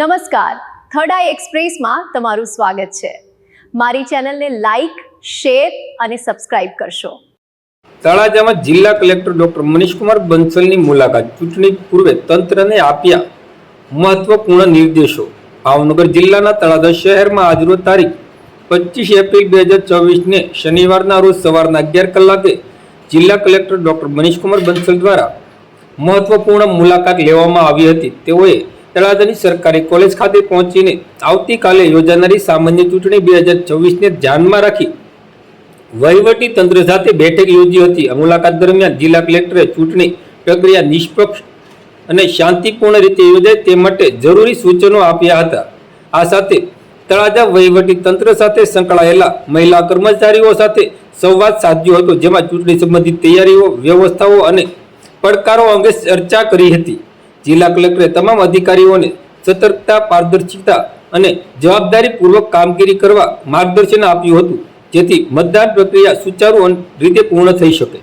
નમસ્કાર, થર્ડ આઈ એક્સપ્રેસમાં તમારું સ્વાગત છે। મારી ચેનલને લાઈક, શેર અને સબસ્ક્રાઇબ કરશો। તળાજામાં જિલ્લા કલેક્ટર ડોક્ટર મનીષકુમાર બંસલની મુલાકાત, ચૂંટણી પૂર્વે તંત્રને આપ્યા મહત્વપૂર્ણ નિર્દેશો। ભાવનગર જિલ્લાના તળાજા શહેરમાં આજરોજ તારીખ 25 એપ્રિલ 2024ને શનિવારના રોજ સવારના 11 કલાકે જિલ્લા કલેક્ટર ડોક્ટર મનીષકુમાર બંસલ દ્વારા મહત્વપૂર્ણ મુલાકાત લેવામાં આવી હતી। તેઓએ તળાજાની સરકારી કોલેજ ખાતે પહોંચીને આવતીકાલે યોજાનારી સામાન્ય ચૂંટણી 2024ને ધ્યાનમાં રાખી વહીવટી તંત્ર સાથે બેઠક યોજી હતી। આ મુલાકાત દરમિયાન જિલ્લા કલેક્ટરે ચૂંટણી પ્રક્રિયા નિષ્પક્ષ અને શાંતિપૂર્ણ રીતે યોજાય તે માટે જરૂરી સૂચનો આપ્યા હતા। આ સાથે તળાજા વહીવટી તંત્ર સાથે સંકળાયેલા મહિલા કર્મચારીઓ સાથે સંવાદ સાધ્યો હતો, જેમાં ચૂંટણી સંબંધિત તૈયારીઓ, વ્યવસ્થાઓ અને પડકારો અંગે ચર્ચા કરી હતી। જિલ્લા કલેક્ટરે તમામ અધિકારીઓને સતર્કતા, પારદર્શિતા અને જવાબદારીપૂર્વક કામગીરી કરવા માર્ગદર્શન આપ્યું હતું, જેથી મતદાન પ્રક્રિયા સુચારુ રીતે પૂર્ણ થઈ શકે।